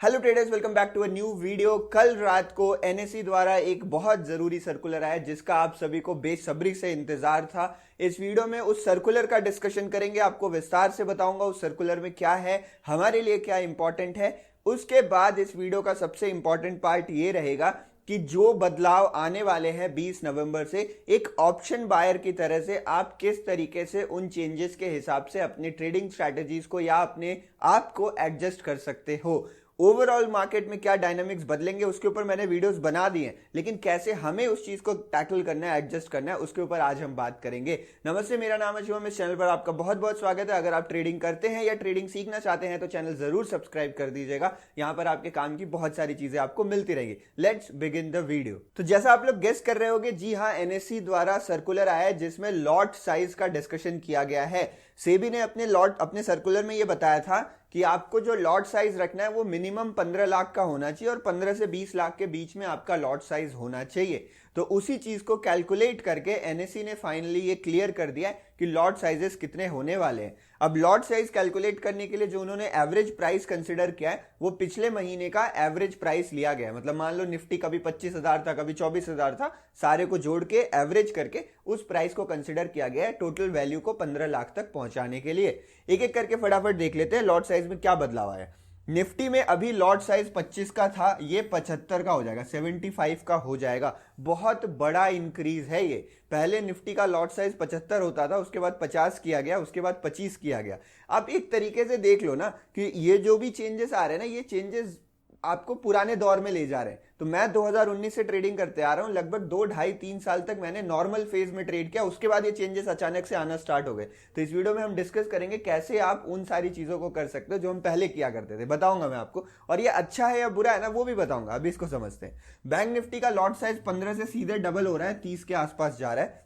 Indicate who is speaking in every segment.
Speaker 1: Hello traders, welcome back to a new video. कल रात को एनएसई द्वारा एक बहुत जरूरी सर्कुलर आया जिसका आप सभी को बेसब्री से इंतजार था। इस वीडियो में उस सर्कुलर का डिस्कशन करेंगे, आपको विस्तार से बताऊंगा उस सर्कुलर में क्या है, हमारे लिए क्या इंपॉर्टेंट है। उसके बाद इस वीडियो का सबसे इंपॉर्टेंट पार्ट ये रहेगा कि जो बदलाव आने वाले हैं 20 नवंबर से, एक ऑप्शन बायर की तरह से आप किस तरीके से उन चेंजेस के हिसाब से अपने ट्रेडिंग स्ट्रैटेजीज को या अपने आप को एडजस्ट कर सकते हो। ओवरऑल मार्केट में क्या डायनामिक्स बदलेंगे उसके ऊपर मैंने वीडियोस बना दिए हैं, लेकिन कैसे हमें उस चीज को टैकल करना है, एडजस्ट करना है, उसके ऊपर आज हम बात करेंगे। नमस्ते, मेरा नाम है शिवम। इस चैनल पर आपका बहुत बहुत स्वागत है। अगर आप ट्रेडिंग करते हैं या ट्रेडिंग सीखना चाहते हैं तो चैनल जरूर सब्सक्राइब कर दीजिएगा। यहां पर आपके काम की बहुत सारी चीजें आपको मिलती रहेगी। Let's begin the video. तो जैसा आप लोग गेस कर रहे होंगे, जी हाँ, एनएससी द्वारा सर्कुलर आया है जिसमें लॉट साइज का डिस्कशन किया गया है। सेबी ने अपने सर्कुलर में यह बताया था कि आपको जो लॉट साइज रखना है वो मिनिमम 15 लाख का होना चाहिए और 15 से 20 लाख के बीच में आपका लॉट साइज होना चाहिए। तो उसी चीज को कैलकुलेट करके एनएससी ने फाइनली ये क्लियर कर दिया है कि लॉट साइजेस कितने होने वाले हैं। अब लॉट साइज कैलकुलेट करने के लिए जो उन्होंने एवरेज प्राइस कंसिडर किया है वो पिछले महीने का एवरेज प्राइस लिया गया है। मतलब मान लो निफ्टी कभी 25,000 था, कभी 24,000 था, सारे को जोड़ के एवरेज करके उस प्राइस को कंसिडर किया गया है टोटल वैल्यू को 15 लाख तक पहुंचाने के लिए। एक एक करके फटाफट देख लेते हैं लॉट साइज में क्या बदलाव आया। निफ्टी में अभी लॉट साइज 25 का था, ये 75 का हो जाएगा, 75 का हो जाएगा। बहुत बड़ा इंक्रीज है ये। पहले निफ्टी का लॉट साइज 75 होता था, उसके बाद 50 किया गया, उसके बाद 25 किया गया। अब एक तरीके से देख लो ना कि ये जो भी चेंजेस आ रहे हैं ना, ये चेंजेस आपको पुराने दौर में ले जा रहे हैं। तो मैं 2019 से ट्रेडिंग करते आ रहा हूं, लगभग 2, ढाई, 3 साल तक मैंने नॉर्मल फेज में ट्रेड किया, उसके बाद ये चेंजेस अचानक से आना स्टार्ट हो गए। तो इस वीडियो में हम डिस्कस करेंगे कैसे आप उन सारी चीजों को कर सकते हो जो हम पहले किया करते थे, बताऊंगा मैं आपको। और ये अच्छा है या बुरा है ना वो भी बताऊंगा। अभी इसको समझते हैं। बैंक निफ्टी का लॉट साइज 15 से सीधे डबल हो रहा है, 30 के आसपास जा रहा है।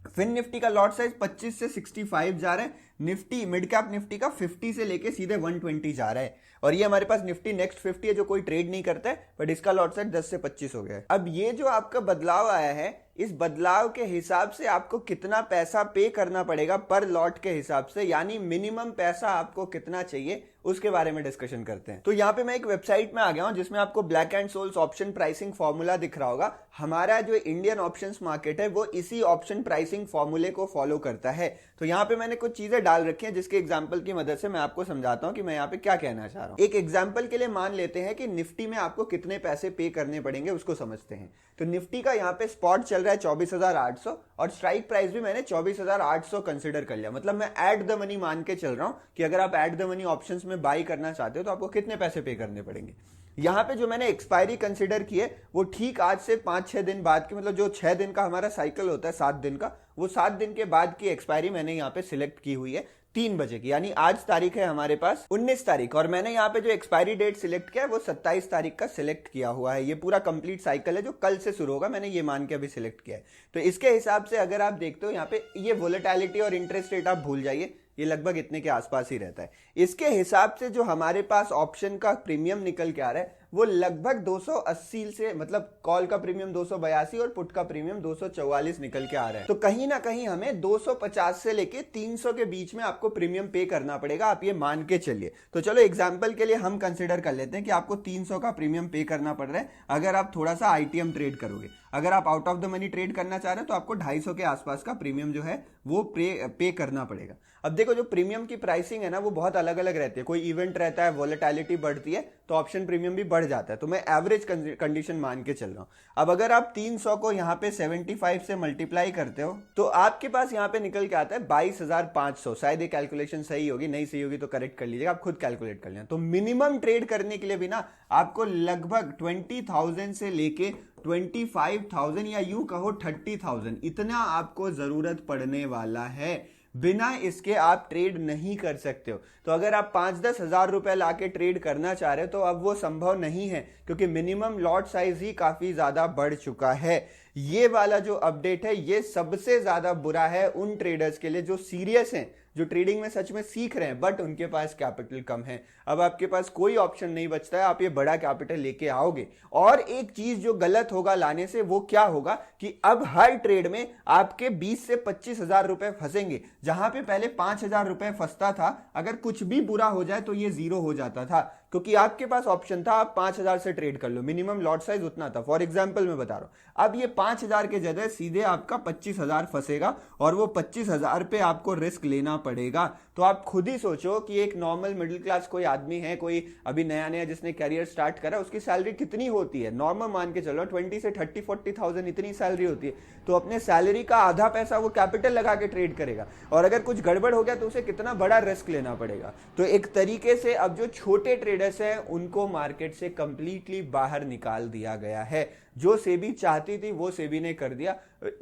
Speaker 1: फिन निफ्टी का लॉट साइज 25 से 65 जा रहा है। निफ्टी मिड कैप निफ्टी का 50 से लेके सीधे 120 जा रहा है। और ये हमारे पास निफ्टी नेक्स्ट 50 है जो कोई ट्रेड नहीं करता है, बट इसका लॉट साइज 10 से 25 हो गया है। अब ये जो आपका बदलाव आया है, इस बदलाव के हिसाब से आपको कितना पैसा पे करना पड़ेगा पर लॉट के हिसाब से, यानी मिनिमम पैसा आपको कितना चाहिए उसके बारे में डिस्कशन करते हैं। तो यहाँ पे मैं एक वेबसाइट में आ गया हूं जिसमें आपको black and Scholes option pricing formula दिख रहा होगा। हमारा जो इंडियन ऑप्शंस मार्केट है वो इसी ऑप्शन प्राइसिंग फॉर्मूले को फॉलो करता है। तो यहाँ पे मैंने कुछ चीजें डाल रखी हैं जिसके एग्जाम्पल की मदद से मैं आपको समझाता हूँ कि मैं यहाँ पे क्या कहना चाह रहा हूँ। एक एग्जाम्पल के लिए मान लेते हैं कि निफ्टी में आपको कितने पैसे पे करने पड़ेंगे, उसको समझते हैं। तो निफ्टी का यहाँ पे स्पॉट चल रहा है 24,800 और स्ट्राइक प्राइस भी मैंने 24,800 कंसिडर कर लिया। मतलब मैं एट द मनी मान के चल रहा हूं कि अगर आप एट द मनी ऑप्शंस में बाई करना चाहते हो तो आपको कितने पैसे पे करने पड़ेंगे। यहां पे जो मैंने एक्सपायरी कंसिडर की है वो ठीक आज से 5-6 दिन बाद की, मतलब जो 6 दिन का हमारा साइकिल होता है 7 दिन का, वो 7 दिन के बाद की एक्सपायरी मैंने यहाँ पे सिलेक्ट की हुई है 3 बजे की। यानी आज तारीख है हमारे पास 19 तारीख और मैंने यहाँ पे जो एक्सपायरी डेट सिलेक्ट किया है वो 27 तारीख का सिलेक्ट किया हुआ है। ये पूरा कंप्लीट साइकिल है जो कल से शुरू होगा, मैंने ये मान के अभी सिलेक्ट किया है। तो इसके हिसाब से अगर आप देखते हो यहाँ पे ये वोलेटिलिटी और इंटरेस्ट रेट आप भूल जाइए, ये लगभग इतने के आसपास ही रहता है। इसके हिसाब से जो हमारे पास ऑप्शन का प्रीमियम निकल के आ रहा है वो लगभग 280 से, मतलब कॉल का प्रीमियम 282 और पुट का प्रीमियम 244 निकल के आ रहा है। तो कहीं ना कहीं हमें 250 से लेके 300 के बीच में आपको प्रीमियम पे करना पड़ेगा, आप ये मान के चलिए। तो चलो एग्जांपल के लिए हम कंसिडर कर लेते हैं कि आपको 300 का प्रीमियम पे करना पड़ रहा है अगर आप थोड़ा सा आईटीएम ट्रेड करोगे। अगर आप out of the money trade करना चाह रहे हैं तो आपको 250 के आसपास का प्रीमियम जो है वो पे करना पड़ेगा। अब देखो, जो प्रीमियम की प्राइसिंग है ना वो बहुत अलग अलग रहती है। कोई इवेंट रहता है, वोलेटिलिटी बढ़ती है तो ऑप्शन प्रीमियम भी बढ़ जाता है। तो मैं एवरेज कंडीशन मान के चल रहा हूं। अब अगर आप 300 को यहाँ पे 75 से मल्टीप्लाई करते हो तो आपके पास यहाँ पे निकल के आता है 22,500। शायद ये कैलकुलेशन सही होगी, नहीं सही होगी तो करेक्ट कर लीजिएगा, आप खुद कैलकुलेट कर लेना। तो मिनिमम ट्रेड करने के लिए भी ना आपको लगभग 20,000 से लेके 25,000 या यूं कहो 30,000 इतना आपको जरूरत पड़ने वाला है। बिना इसके आप ट्रेड नहीं कर सकते हो। तो अगर आप 5-10 हजार रुपए लाके ट्रेड करना चाह रहे हो तो अब वो संभव नहीं है, क्योंकि मिनिमम लॉट साइज ही काफी ज्यादा बढ़ चुका है। ये वाला जो अपडेट है ये सबसे ज्यादा बुरा है उन ट्रेडर्स के लिए जो सीरियस हैं, जो ट्रेडिंग में सच में सीख रहे हैं, बट उनके पास कैपिटल कम है। अब आपके पास कोई ऑप्शन नहीं बचता है, आप ये बड़ा कैपिटल लेके आओगे। और एक चीज जो गलत होगा लाने से वो क्या होगा कि अब हर ट्रेड में आपके 20 से 25 हजार रुपए फंसेंगे, जहां पे पहले 5,000 रुपए फंसता था। अगर कुछ भी बुरा हो जाए तो ये जीरो हो जाता था। क्योंकि आपके पास ऑप्शन था आप 5,000 से ट्रेड कर लो, मिनिमम लॉट साइज उतना था। फॉर एग्जाम्पल मैं बता रहा हूं, अब ये 5,000 के जगह सीधे आपका 25,000 फंसेगा और वो 25,000 पे आपको रिस्क लेना पड़ेगा। तो आप खुद ही सोचो कि एक नॉर्मल मिडिल क्लास कोई आदमी है, कोई अभी नया नया जिसने कैरियर स्टार्ट करा, उसकी सैलरी कितनी होती है? नॉर्मल मान के चलो 20 से 30-40,000 इतनी सैलरी होती है। तो अपने सैलरी का आधा पैसा वो कैपिटल लगा के ट्रेड करेगा, और अगर कुछ गड़बड़ हो गया तो उसे कितना बड़ा रिस्क लेना पड़ेगा। तो एक तरीके से अब जो छोटे ट्रेडर्स हैं उनको मार्केट से कंप्लीटली बाहर निकाल दिया गया है। जो सेबी चाहती थी वो सेबी ने कर दिया।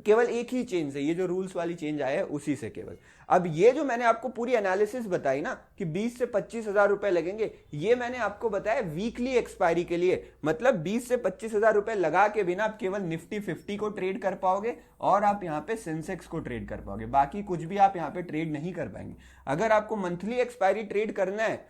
Speaker 1: केवल एक ही चेंज है, ये जो रूल्स वाली चेंज आया है उसी से केवल। अब ये जो मैंने आपको पूरी एनालिसिस बताई ना कि 20 से 25,000 रुपए लगेंगे, ये मैंने आपको बताया वीकली एक्सपायरी के लिए। मतलब 20 से 25,000 रुपए लगा के बिना आप केवल निफ्टी 50 को ट्रेड कर पाओगे और आप यहाँ पे सेंसेक्स को ट्रेड कर पाओगे, बाकी कुछ भी आप यहाँ पे ट्रेड नहीं कर पाएंगे। अगर आपको मंथली एक्सपायरी ट्रेड करना है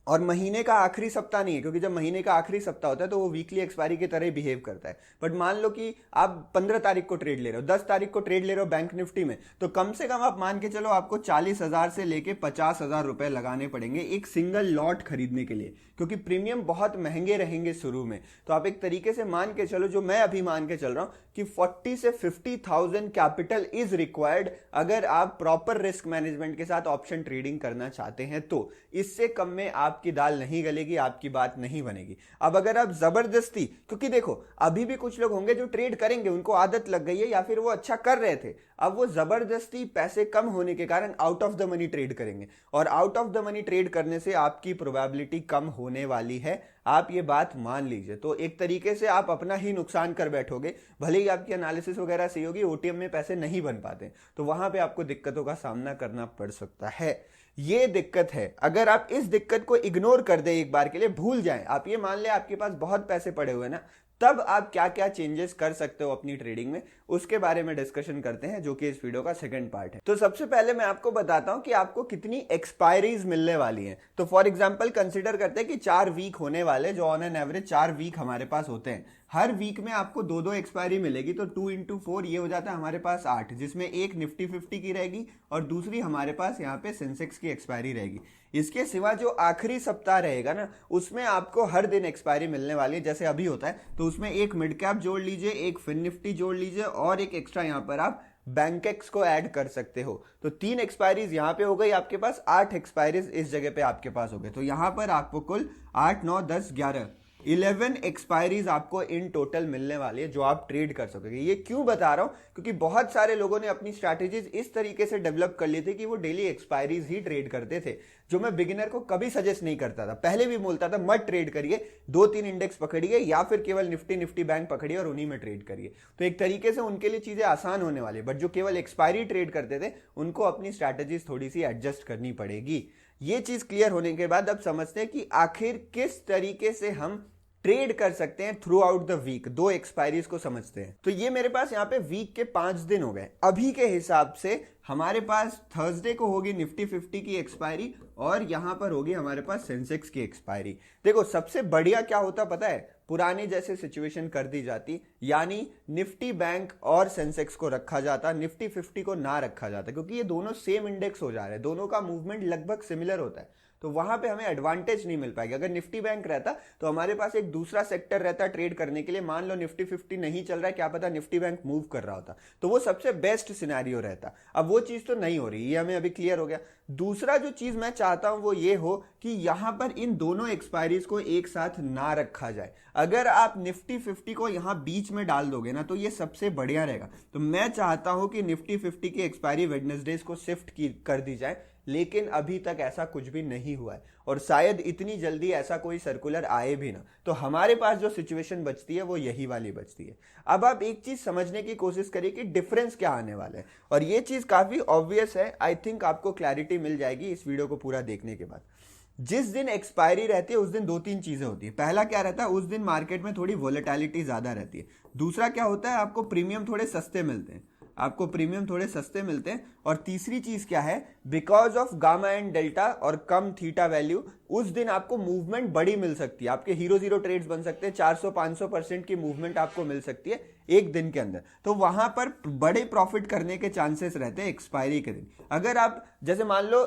Speaker 1: और महीने का आखिरी सप्ताह नहीं है, क्योंकि जब महीने का आखिरी सप्ताह होता है तो वो वीकली एक्सपायरी की तरह बिहेव करता है। बट मान लो कि आप 15 तारीख को ट्रेड ले रहे हो, 10 तारीख को ट्रेड ले रहे हो बैंक निफ्टी में, तो कम से कम आप मान के चलो आपको 40,000 से लेके 50,000 रुपए लगाने पड़ेंगे एक सिंगल लॉट खरीदने के लिए, क्योंकि प्रीमियम बहुत महंगे रहेंगे शुरू में। तो आप एक तरीके से मान के चलो, जो मैं अभी मान के चल रहा हूं कि 40 से 50,000 कैपिटल इज रिक्वायर्ड अगर आप प्रॉपर रिस्क मैनेजमेंट के साथ ऑप्शन ट्रेडिंग करना चाहते हैं। तो इससे कम में आपकी दाल नहीं गलेगी, आपकी बात नहीं बनेगी। अब अगर आप जबरदस्ती, क्योंकि देखो अभी भी कुछ लोग होंगे जो ट्रेड करेंगे, उनको आदत लग गई है या फिर वो अच्छा कर रहे थे, अब वो जबरदस्ती पैसे कम होने के कारण out of the money trade करेंगे, और out of the money trade करने से आपकी प्रोबेबिलिटी कम होने वाली है। आप ये बात मान लीजिए। तो एक तरीके से आप अपना ही नुकसान कर बैठोगे। भले ही आपकी एनालिसिस वगैरह सही होगी, ओटीएम में पैसे नहीं बन पाते, तो वहां पे आपको दिक्कतों का सामना करना पड़ सकता है। ये दिक्कत है। अगर आप इस दिक्कत को इग्नोर कर दे, एक बार के लिए भूल जाएं, आप ये मान ले आपके पास बहुत पैसे पड़े हुए ना, तब आप क्या क्या चेंजेस कर सकते हो अपनी ट्रेडिंग में, उसके बारे में डिस्कशन करते हैं, जो कि इस वीडियो का सेकंड पार्ट है। तो सबसे पहले मैं आपको बताता हूं कि आपको कितनी एक्सपायरीज मिलने वाली हैं। तो फॉर एग्जांपल कंसीडर करते हैं कि 4 वीक होने वाले, जो ऑन एन एवरेज 4 वीक हमारे पास होते हैं। हर वीक में आपको 2-2 एक्सपायरी मिलेगी, तो 2 into 4 ये हो जाता है हमारे पास 8, जिसमें एक निफ्टी 50 की रहेगी और दूसरी हमारे पास यहाँ पे सेंसेक्स की एक्सपायरी रहेगी। इसके सिवा जो आखिरी सप्ताह रहेगा ना, उसमें आपको हर दिन एक्सपायरी मिलने वाली है, जैसे अभी होता है। तो उसमें एक मिड कैप जोड़ लीजिए, एक फिन निफ्टी जोड़ लीजिए और एक एक्स्ट्रा यहाँ पर आप बैंकेक्स को ऐड कर सकते हो। तो 3 एक्सपायरीज यहाँ पे हो गई आपके पास, 8 एक्सपायरीज इस जगह पे आपके पास हो गए। तो यहाँ पर आपको कुल 8, 9, 10, 11 एक्सपायरीज आपको इन टोटल मिलने वाली है, जो आप ट्रेड कर सकोगे। ये क्यों बता रहा हूं? क्योंकि बहुत सारे लोगों ने अपनी स्ट्रैटेजीज इस तरीके से डेवलप कर ली थी कि वो डेली एक्सपायरीज ही ट्रेड करते थे, जो मैं बिगिनर को कभी सजेस्ट नहीं करता था। पहले भी बोलता था मत ट्रेड करिए, 2-3 इंडेक्स पकड़िए या फिर केवल निफ्टी बैंक पकड़िए और उन्हीं में ट्रेड करिए। तो एक तरीके से उनके लिए चीजें आसान होने वाली। बट जो केवल एक्सपायरी ट्रेड करते थे, उनको अपनी स्ट्रैटेजीज थोड़ी सी एडजस्ट करनी पड़ेगी। ये चीज क्लियर होने के बाद अब समझते हैं कि आखिर किस तरीके से हम ट्रेड कर सकते हैं throughout the week. 2 expiries को समझते हैं। तो ये मेरे पास यहाँ पे वीक के 5 दिन हो गए। अभी के हिसाब से हमारे पास थर्सडे को होगी निफ्टी 50 की एक्सपायरी और यहां पर होगी हमारे पास सेंसेक्स की एक्सपायरी। देखो सबसे बढ़िया क्या होता पता है, पुरानी जैसे सिचुएशन कर दी जाती, यानी निफ्टी बैंक और सेंसेक्स को रखा जाता, निफ्टी 50 को ना रखा जाता, क्योंकि ये दोनों सेम इंडेक्स हो जा रहे हैं, दोनों का मूवमेंट लगभग सिमिलर होता है। तो वहां पे हमें एडवांटेज नहीं मिल पाएगा। अगर निफ्टी बैंक रहता तो हमारे पास एक दूसरा सेक्टर रहता ट्रेड करने के लिए। मान लो निफ्टी 50 नहीं चल रहा है, क्या पता निफ्टी बैंक मूव कर रहा होता, तो वो सबसे बेस्ट सिनेरियो रहता। अब वो चीज तो नहीं हो रही, ये हमें अभी क्लियर हो गया। दूसरा जो चीज मैं चाहता हूं वो ये हो कि यहां पर इन दोनों एक्सपायरीज को एक साथ ना रखा जाए। अगर आप निफ्टी 50 को यहां बीच में डाल दोगे ना, तो ये सबसे बढ़िया रहेगा। तो मैं चाहता हूं कि निफ्टी 50 की एक्सपायरी वेडनेसडेज को शिफ्ट कर दी जाए, लेकिन अभी तक ऐसा कुछ भी नहीं हुआ है और शायद इतनी जल्दी ऐसा कोई सर्कुलर आए भी ना। तो हमारे पास जो सिचुएशन बचती है वो यही वाली बचती है। अब आप एक चीज समझने की कोशिश करिए कि डिफरेंस क्या आने वाला है, और ये चीज काफी ऑब्वियस है। आई थिंक आपको क्लैरिटी मिल जाएगी इस वीडियो को पूरा देखने के बाद। जिस दिन एक्सपायरी रहती है उस दिन 2-3 चीजें होती है। पहला क्या रहता है, उस दिन मार्केट में थोड़ी वोलेटिलिटी ज्यादा रहती है। दूसरा क्या होता है, आपको प्रीमियम थोड़े सस्ते मिलते हैं। आपको प्रीमियम थोड़े सस्ते मिलते हैं। और तीसरी चीज क्या है, because of gamma and delta और कम थीटा वैल्यू, उस दिन आपको मूवमेंट बड़ी मिल सकती है। आपके हीरो जीरो ट्रेड्स बन सकते हैं, 400-500% की मूवमेंट आपको मिल सकती है एक दिन के अंदर। तो वहां पर बड़े प्रॉफिट करने के चांसेस रहते हैं एक्सपायरी के दिन। अगर आप जैसे मान लो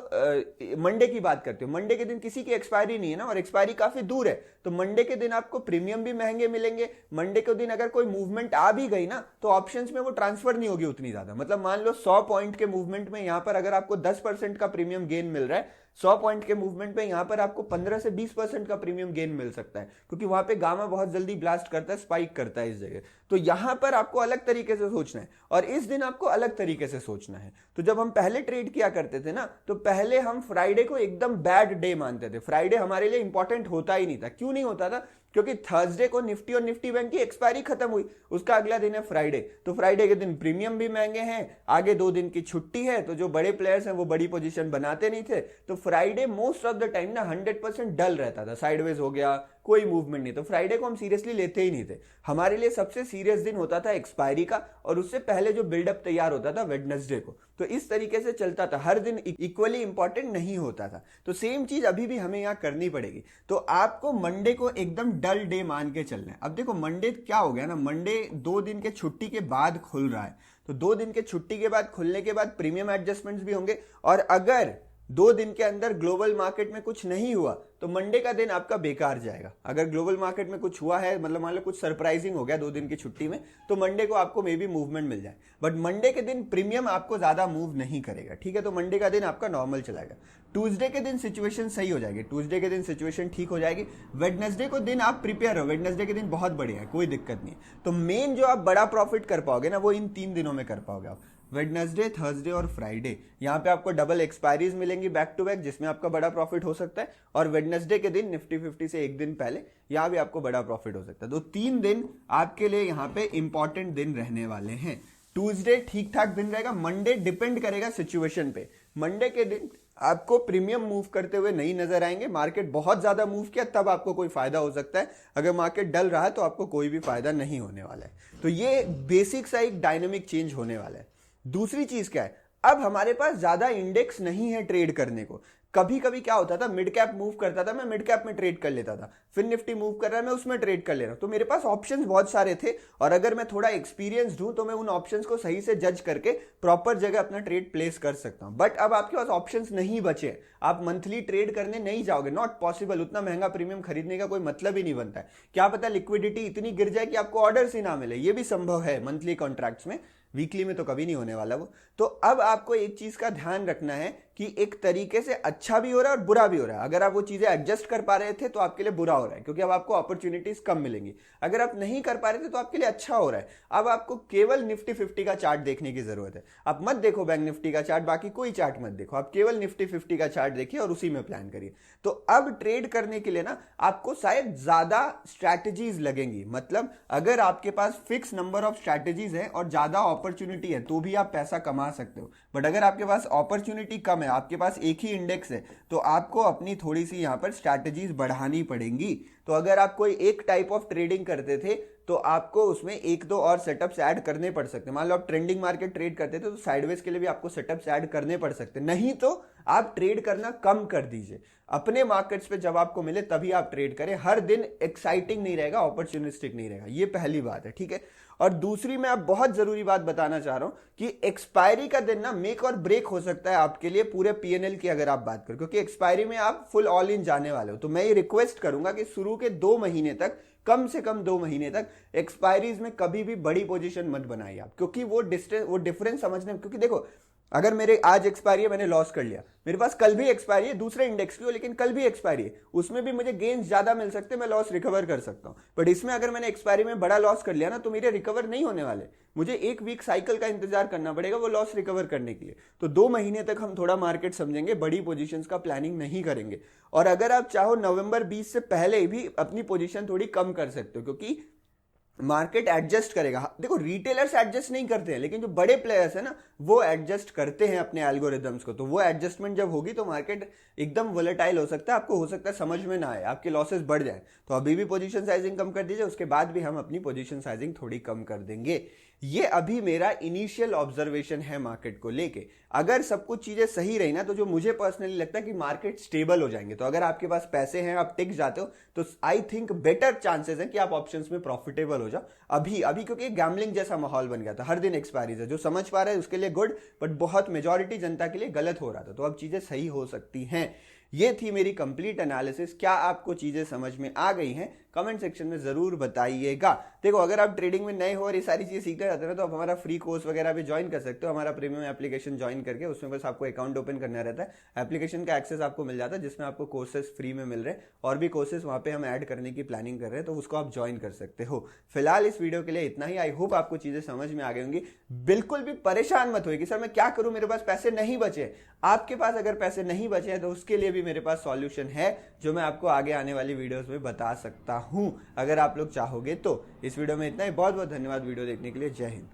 Speaker 1: मंडे की बात करते हो, मंडे के दिन किसी की एक्सपायरी नहीं है ना, और एक्सपायरी काफी दूर है, तो मंडे के दिन आपको प्रीमियम भी महंगे मिलेंगे। मंडे के दिन अगर कोई मूवमेंट आ भी गई ना, तो ऑप्शंस में वो ट्रांसफर नहीं होगी उतनी ज्यादा। मतलब मान लो 100 पॉइंट के मूवमेंट में यहां पर अगर आपको 10% का प्रीमियम गेन मिल रहा है, 100 पॉइंट के मूवमेंट पे यहां पर आपको 15 से 20% का प्रीमियम गेन मिल सकता है, क्योंकि वहां पे गामा बहुत जल्दी ब्लास्ट करता है, स्पाइक करता है इस जगह। तो यहां पर आपको अलग तरीके से सोचना है और इस दिन आपको अलग तरीके से सोचना है। तो जब हम पहले ट्रेड किया करते थे ना, तो पहले हम फ्राइडे को एकदम बैड डे मानते थे। फ्राइडे हमारे लिए इंपॉर्टेंट होता ही नहीं था। क्यों नहीं होता था? क्योंकि थर्सडे को निफ्टी और निफ्टी बैंक की एक्सपायरी खत्म हुई, उसका अगला दिन है फ्राइडे। तो फ्राइडे के दिन प्रीमियम भी महंगे हैं, आगे 2 दिन की छुट्टी है, तो जो बड़े प्लेयर्स हैं वो बड़ी पोजीशन बनाते नहीं थे। तो Friday most of the time ना 100% डल रहता था, साइडवेज हो गया, कोई मूवमेंट नहीं। तो फ्राइडे को हम सीरियसली लेते ही नहीं थे। हमारे लिए सबसे सीरियस दिन होता था एक्सपायरी का, और उससे पहले जो बिल्डअप तैयार होता था वेडनेसडे को। तो इस तरीके से चलता था, हर दिन इक्वली इंपॉर्टेंट नहीं होता था। तो सेम चीज अभी भी हमें यहां करनी पड़ेगी। तो आपको मंडे को एकदम डल डे मान के चलना है। अब देखो मंडे क्या हो गया ना, मंडे 2 दिन के छुट्टी के बाद खुल रहा है, तो 2 दिन के छुट्टी के बाद खुलने के बाद प्रीमियम एडजस्टमेंट्स भी होंगे। और अगर 2 दिन के अंदर ग्लोबल मार्केट में कुछ नहीं हुआ तो मंडे का दिन आपका बेकार जाएगा। अगर ग्लोबल मार्केट में कुछ हुआ है, मतलब मान लो कुछ सरप्राइजिंग हो गया 2 दिन की छुट्टी में, तो मंडे को आपको मे बी मूवमेंट मिल जाए। बट मंडे के दिन प्रीमियम आपको ज्यादा मूव नहीं करेगा, ठीक है? तो मंडे का दिन आपका नॉर्मल चलाएगा। ट्यूसडे के दिन सिचुएशन सही हो जाएगी, ट्यूसडे के दिन सिचुएशन ठीक हो जाएगी। वेडनेसडे को दिन आप प्रिपेयर हो, वेडनेसडे के दिन बहुत बढ़िया है, कोई दिक्कत नहीं। तो मेन जो आप बड़ा प्रॉफिट कर पाओगे ना, वो इन 3 दिनों में कर पाओगे आप, वेडनेसडे, थर्सडे और फ्राइडे। यहां पे आपको डबल एक्सपायरीज मिलेंगी बैक टू बैक, जिसमें आपका बड़ा प्रॉफिट हो सकता है। और वेडनेसडे के दिन निफ्टी 50 से एक दिन पहले यहां भी आपको बड़ा प्रॉफिट हो सकता है। तो 3 दिन आपके लिए यहां पे इंपॉर्टेंट दिन रहने वाले हैं। ट्यूसडे ठीक ठाक दिन रहेगा, मंडे डिपेंड करेगा सिचुएशन पे। मंडे के दिन आपको प्रीमियम मूव करते हुए नहीं नजर आएंगे। मार्केट बहुत ज्यादा मूव किया तब आपको कोई फायदा हो सकता है, अगर मार्केट डल रहा है तो आपको कोई भी फायदा नहीं होने वाला है। तो ये बेसिक सा एक डायनेमिक चेंज होने वाला है। दूसरी चीज क्या है, अब हमारे पास ज्यादा इंडेक्स नहीं है ट्रेड करने को। कभी कभी क्या होता था, मिड कैप मूव करता था, मैं मिड कैप में ट्रेड कर लेता था, फिर निफ्टी मूव कर रहा है, मैं उसमें ट्रेड कर ले रहा हूं। तो मेरे पास ऑप्शंस बहुत सारे थे, और अगर मैं थोड़ा एक्सपीरियंस्ड हूं तो मैं उन ऑप्शंस को सही से जज करके प्रॉपर जगह अपना ट्रेड प्लेस कर सकता हूं। बट अब आपके पास ऑप्शंस नहीं बचे, आप मंथली ट्रेड करने नहीं जाओगे, नॉट पॉसिबल। उतना महंगा प्रीमियम खरीदने का कोई मतलब ही नहीं बनता है। क्या पता लिक्विडिटी इतनी गिर जाए कि आपको ऑर्डर्स ही ना मिले, ये भी संभव है मंथली कॉन्ट्रैक्ट्स में, वीकली में तो कभी नहीं होने वाला वो। तो अब आपको एक चीज का ध्यान रखना है कि एक तरीके से अच्छा भी हो रहा है और बुरा भी हो रहा है। अगर आप वो चीजें एडजस्ट कर पा रहे थे तो आपके लिए बुरा हो रहा है, क्योंकि अब आपको अपॉर्चुनिटीज कम मिलेंगी। अगर आप नहीं कर पा रहे थे तो आपके लिए अच्छा हो रहा है। अब आपको केवल निफ्टी 50 का चार्ट देखने की जरूरत है। आप मत देखो बैंक निफ्टी का चार्ट, बाकी कोई चार्ट मत देखो, आप केवल निफ्टी 50 का चार्ट देखिए और उसी में प्लान करिए। तो अब ट्रेड करने के लिए ना आपको शायद ज्यादा स्ट्रैटेजीज लगेंगी। मतलब अगर आपके पास फिक्स नंबर ऑफ स्ट्रैटेजीज है और ज्यादा अपॉर्चुनिटी है तो भी आप पैसा कमा सकते हो। बट अगर आपके पास अपॉर्चुनिटी कम है, आपके पास एक ही इंडेक्स है, तो आपको अपनी थोड़ी सी यहां पर स्ट्रैटेजीज बढ़ानी पड़ेंगी। तो अगर आप कोई एक टाइप ऑफ ट्रेडिंग करते थे तो आपको उसमें 1-2 और सेटअप्स ऐड करने पड़ सकते हैं। मान लो आप ट्रेंडिंग मार्केट ट्रेड करते थे तो साइडवेज के लिए भी आपको सेटअप्स ऐड करने पड़ सकते हैं। नहीं तो आप ट्रेड करना कम कर दीजिए। अपने मार्केट्स पे जब आपको मिले तभी आप ट्रेड करें। हर दिन एक्साइटिंग नहीं रहेगा, अपॉर्चुनिस्टिक नहीं रहेगा, ये पहली बात है, ठीक है? और दूसरी मैं आप बहुत जरूरी बात बताना चाह रहा हूं कि एक्सपायरी का दिन ना मेक और ब्रेक हो सकता है आपके लिए पूरे पीएनएल की अगर आप बात करें, क्योंकि एक्सपायरी में आप फुल ऑल इन जाने वाले हो। तो मैं ये रिक्वेस्ट करूंगा कि शुरू के 2 महीने तक, कम से कम 2 महीने तक एक्सपायरीज में कभी भी बड़ी पोजीशन मत बनाइए आप, क्योंकि वो डिफरेंस समझने में, क्योंकि देखो अगर मेरे आज एक्सपायरी है, मैंने लॉस कर लिया, मेरे पास कल भी एक्सपायरी है दूसरे इंडेक्स की हो, लेकिन कल भी एक्सपायरी है, उसमें भी मुझे गेन्स ज्यादा मिल सकते हैं, मैं लॉस रिकवर कर सकता हूं। बट इसमें अगर मैंने एक्सपायरी में बड़ा लॉस कर लिया ना तो मेरे रिकवर नहीं होने वाले, मुझे 1 वीक साइकिल का इंतजार करना पड़ेगा वो लॉस रिकवर करने के लिए। तो 2 महीने तक हम थोड़ा मार्केट समझेंगे, बड़ी पोजीशंस का प्लानिंग नहीं करेंगे। और अगर आप चाहो नवंबर 20 से पहले भी अपनी पोजीशन थोड़ी कम कर सकते हो, क्योंकि मार्केट एडजस्ट करेगा। देखो रिटेलर्स एडजस्ट नहीं करते हैं, लेकिन जो बड़े प्लेयर्स है ना वो एडजस्ट करते हैं अपने एल्गोरिदम्स को। तो वो एडजस्टमेंट जब होगी तो मार्केट एकदम वोलेटाइल हो सकता है, आपको हो सकता है समझ में ना आए, आपके लॉसेस बढ़ जाए। तो अभी भी पोजीशन साइजिंग कम कर दीजिए, उसके बाद भी हम अपनी पोजीशन साइजिंग थोड़ी कम कर देंगे। ये अभी मेरा इनिशियल ऑब्जर्वेशन है मार्केट को लेके। अगर सब कुछ चीजें सही रही ना तो जो मुझे पर्सनली लगता है कि मार्केट स्टेबल हो जाएंगे। तो अगर आपके पास पैसे हैं, आप टिक जाते हो, तो आई थिंक बेटर चांसेस है कि आप ऑप्शंस में प्रॉफिटेबल हो जाओ अभी अभी, क्योंकि गैम्बलिंग जैसा माहौल बन गया था, हर दिन एक्सपायरीज है। जो समझ पा रहा है उसके लिए गुड, बट बहुत मेजॉरिटी जनता के लिए गलत हो रहा था। तो अब चीजें सही हो सकती हैं। ये थी मेरी कंप्लीट एनालिसिस। क्या आपको चीजें समझ में आ गई हैं? कमेंट सेक्शन में जरूर बताइएगा। देखो, अगर आप ट्रेडिंग में नए हो और ये सारी चीजें सीखते रहते हैं तो आप हमारा फ्री कोर्स वगैरह भी ज्वाइन कर सकते हो। हमारा प्रीमियम एप्लीकेशन ज्वाइन करके उसमें बस आपको अकाउंट ओपन करना रहता है, एप्लीकेशन का एक्सेस आपको मिल जाता है, जिसमें आपको कोर्सेज फ्री में मिल रहे हैं और भी कोर्सेज वहां पे हम ऐड करने की प्लानिंग कर रहे हैं, तो उसको आप ज्वाइन कर सकते हो। फिलहाल इस वीडियो के लिए इतना ही। आई होप आपको चीजें समझ में आ गई होंगी। बिल्कुल भी परेशान मत होइए कि सर मैं क्या करूं, मेरे पास पैसे नहीं बचे। आपके पास अगर पैसे नहीं बचे हैं तो उसके लिए भी मेरे पास सॉल्यूशन है, जो मैं आपको आगे आने वाली वीडियोस में बता सकता हूं, अगर आप लोग चाहोगे तो। इस वीडियो में इतना ही। बहुत बहुत धन्यवाद वीडियो देखने के लिए। जय हिंद।